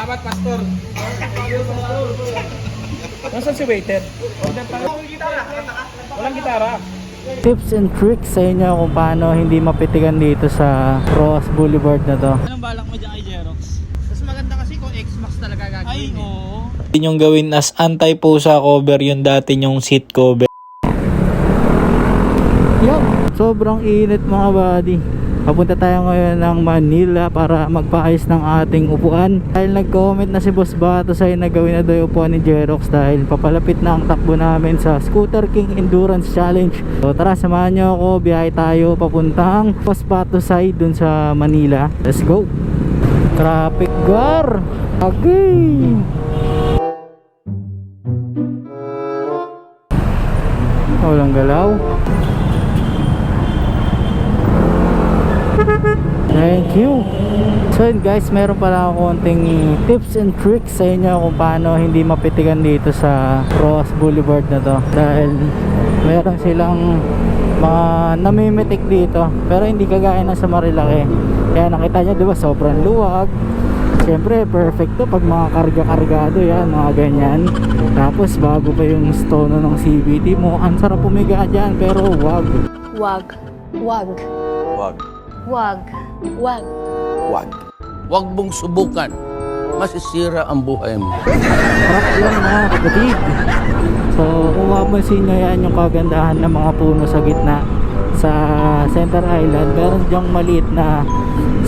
Salamat, Pastor. Nasaan si waiter? Walang gitara. Tips and tricks sa inyo kung paano hindi mapitigan dito sa Roas Boulevard na to. Anong balak mo dyan kay Jerox? Mas maganda kasi kung X-Max talaga gagawin. Ay, oo. Yung gawin as anti-pusa cover yung dati yung seat cover. Yup, sobrang init mga buddy. Papunta tayo ngayon ng Manila para magpaayos ng ating upuan. Dahil nag-comment na si Boss Batosay na gawin na daw yung upuan ni Jerox dahil papalapit na ang takbo namin sa Scooter King Endurance Challenge. So tara, samahan nyo ako, biyahe tayo papuntang Boss Batosay dun sa Manila. Let's go! Traffic gar! Okay! Walang galaw. Thank you. So yun guys, meron pala ako konting tips and tricks sa inyo kung paano hindi mapitigan dito sa Roas Boulevard na to. Dahil meron silang mga namimitik dito, pero hindi kagaya na sa Marilaki. Kaya nakita nyo diba, sobrang luwag. Siyempre perfect to pag mga karga-kargado yan, mga ganyan. Tapos bago pa yung stono ng CVT mo, ang sarap pumiga dyan, pero wag. Wag. Wag. Wag. Wag. Wag. Wag. Wag mong subukan. Masisira ang buhay mo. Harap yan mga kapatid. So kung mapansin nyo yan yung kagandahan ng mga puno sa gitna sa Center Island, meron dyang maliit na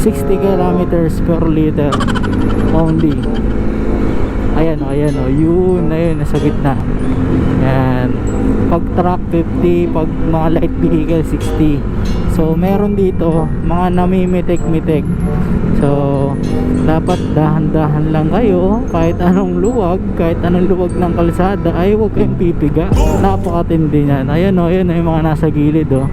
60 kilometers per liter only. Ayan o, yun na yun, nasa gitna. Yan. Pag truck 50, pag mga light vehicle 60. So meron dito mga namimitik-mitik. So dapat dahan-dahan lang kayo. Kahit anong luwag ng kalsada ay huwag kayong pipiga. Napakatindi niyan. Ayan o, ayan yung mga nasa gilid o.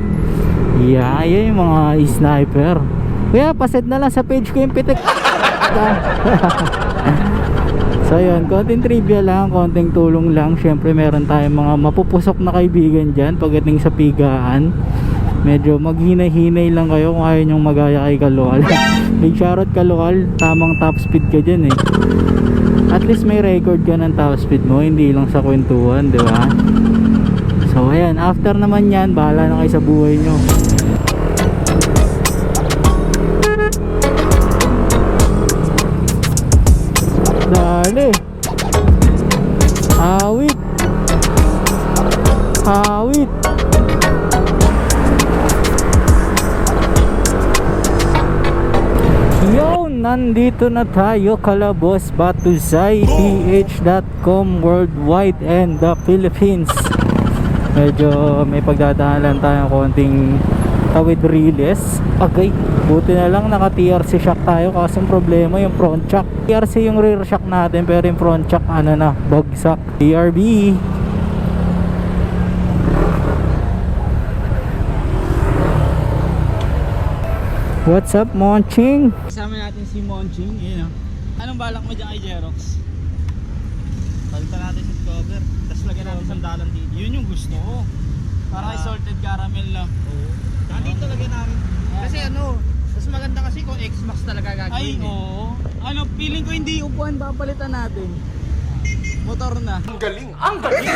Yeah, ayan yung mga sniper. Kuya, paset na lang sa page ko yung pitik. So yun, konting trivia lang, konting tulong lang. Syempre meron tayong mga mapupusok na kaibigan dyan pagdating sa pigaan. Medyo maghinay-hinay lang kayo kung ayaw nyong magaya kay Kalokal. Big shoutout Kalokal, tamang top speed ka dyan eh. At least may record ka ng top speed mo, hindi lang sa kwentuhan, di ba? So ayan, after naman yan, bahala na kayo sa buhay nyo. Dali. Awit. Awit. Yo, nandito na tayo kala Boss Batosay, ph.com worldwide and the Philippines. Medyo may pagdadaanan tayong konting tawid riles. Okay, buti na lang naka TRC shock tayo kasi ang problema yung front shock. TRC yung rear shock natin pero yung front shock ano na, bagsak. TRB. What's up, Monching? Kasama natin si Monching. Ayun o. Anong balak mo dyan kay Jerox? Palitan natin seat cover. Tapos lagyan natin sandalan dito. Yun yung gusto ko. Para kay salted caramel lang. Oo. Nandito lagyan namin. Kasi ano, mas maganda kasi kung X-Max talaga gagawin. Ay, oo. Ano, feeling ko hindi upuan papalitan natin. Motor na. Ang galing! Ang galing!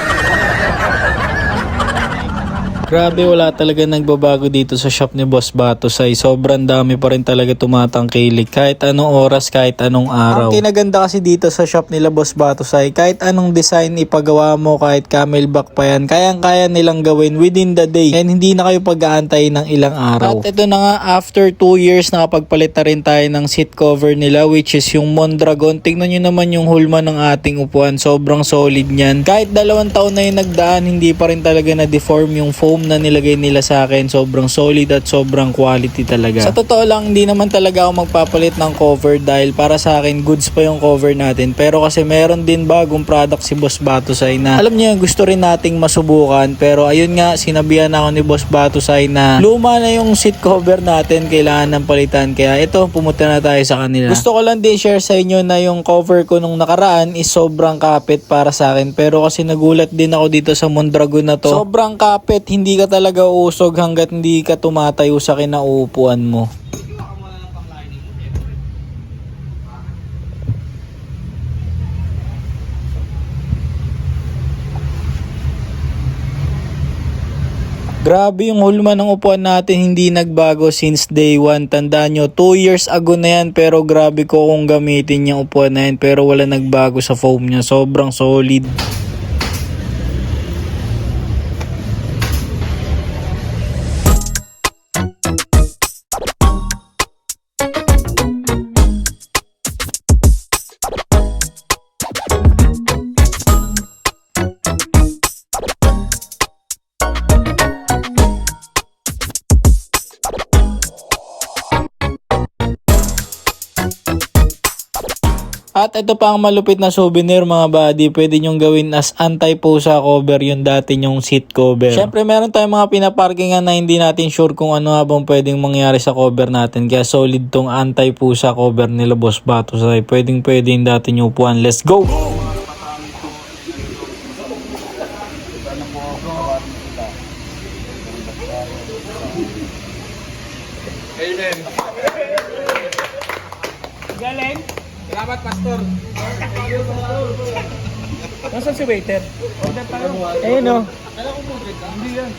Grabe, wala talaga nagbabago dito sa shop ni Boss Batosay. Sobrang dami pa rin talaga tumatangkilik kahit anong oras, kahit anong araw. Ang kinaganda kasi dito sa shop nila Boss Batosay, kahit anong design ipagawa mo, kahit camelback pa yan, kayang-kaya nilang gawin within the day. And hindi na kayo pag-aantay ng ilang araw. At ito na nga, after 2 years, nakapagpalit na rin tayo ng seat cover nila, which is yung Mondragon. Tingnan nyo naman yung hulma ng ating upuan. Sobrang solid niyan. Kahit 2 taon na yung nagdaan, hindi pa rin talaga na-deform yung foam na nilagay nila sa akin. Sobrang solid at sobrang quality talaga. Sa totoo lang, hindi naman talaga ako magpapalit ng cover dahil para sa akin goods pa yung cover natin. Pero kasi meron din bagong product si Boss Batosay na alam niyo gusto rin nating masubukan. Pero ayun nga, sinabihan ako ni Boss Batosay na luma na yung seat cover natin, kailangan ng palitan. Kaya ito, pumunta na tayo sa kanila. Gusto ko lang din share sa inyo na yung cover ko nung nakaraan is sobrang kapit para sa akin. Pero kasi nagulat din ako dito sa Mondragon na to. Sobrang kapit, hindi ka talaga usog hanggat hindi ka tumatayo sa kinauupuan mo. Grabe yung hulma ng upuan natin, hindi nagbago since day 1. Tandaan nyo, 2 years ago na yan, pero grabe ko kung gamitin yung upuan na yan, pero wala nagbago sa foam niya. Sobrang solid. At ito pa ang malupit na souvenir mga buddy, pwede nyong gawin as anti-pusa cover yung dati nyong seat cover. Syempre meron tayong mga pinaparkingan na hindi natin sure kung ano nga bang pwedeng mangyari sa cover natin. Kaya solid tong anti-pusa cover nila Boss Batusay. Pwedeng yung dati nyong upuan. Let's go! Galing. Salamat, Pastor. Nasaan si waiter? Order tayo. Ayun o. Hindi yan.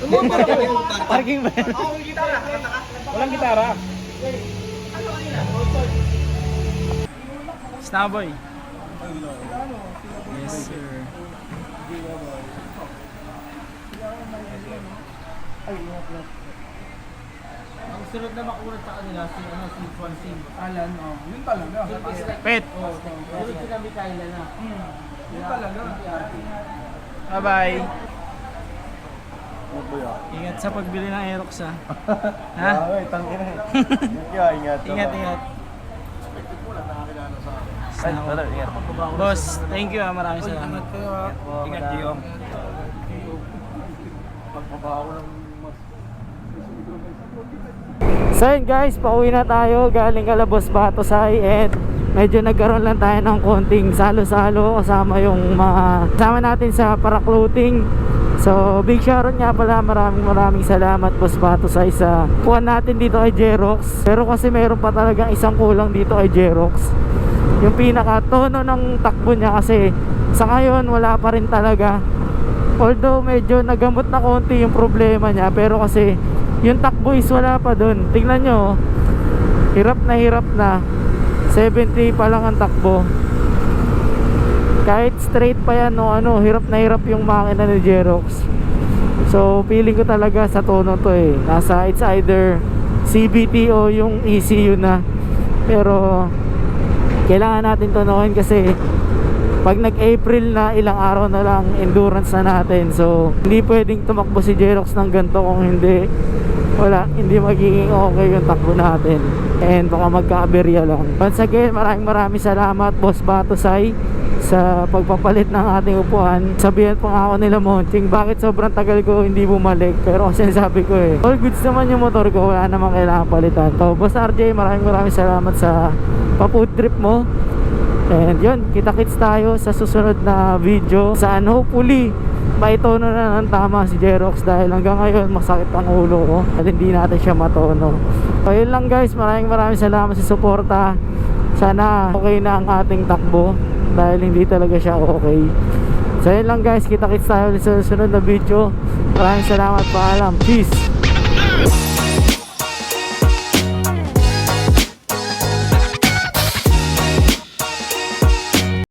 Parking ba yan? Walang gitara. Walang gitara. Snaboy. Yes, sir. Ang sunod na makulat sa kanila, si Francine. Alan, yun talaga. Pet. Sunod sila Mikaela na. Yun talaga. Bye-bye. Ingat sa pagbili ng Aerox ha. Ha? Ingat. Ingat. Boss, thank you maraming salamat. Ingat Gio. So yun guys, pauwi na tayo galing kala Boss Batusay and medyo nagkaroon lang tayo ng konting salo-salo kasama yung mga kasama natin sa para-clothing. So big shoutout nga pala, maraming salamat Boss Batusay sa puwan natin dito kay Jerox. Pero kasi meron pa talagang isang kulang dito kay Jerox, yung pinaka tono ng takbo niya, kasi sa ngayon wala pa rin talaga. Although medyo nagamot na konti yung problema niya, pero kasi yung takbo is wala pa dun. Tingnan nyo, hirap na 70 pa lang ang takbo. Kahit straight pa yan, no, hirap na hirap yung makina ni Jerox. So feeling ko talaga sa tono to eh. Nasa it's either CVT o yung ECU na. Pero kailangan natin tonohin kasi pag nag-April na, ilang araw na lang endurance na natin. So hindi pwedeng tumakbo si Jerox ng ganito, kung hindi hindi magiging okay yung takbo natin and baka magka-aberya lang. Once again, maraming salamat Boss Batusay sa pagpapalit ng ating upuan. Sabihan pa nga ako nila Monching, bakit sobrang tagal ko hindi bumalik, pero kasi sabi ko all goods naman yung motor ko, wala namang kailangan palitan. So Boss RJ, maraming salamat sa pa-food trip mo. And yun, kita-kits tayo sa susunod na video, saan hopefully maitono na ng tama si Jerox, dahil hanggang ngayon masakit ang ulo ko at hindi natin siya matono. So yun lang guys, maraming salamat sa suporta. Sana okay na ang ating takbo, dahil hindi talaga siya okay. So yun lang guys, kita-kits tayo sa susunod na video. Maraming salamat, paalam, peace.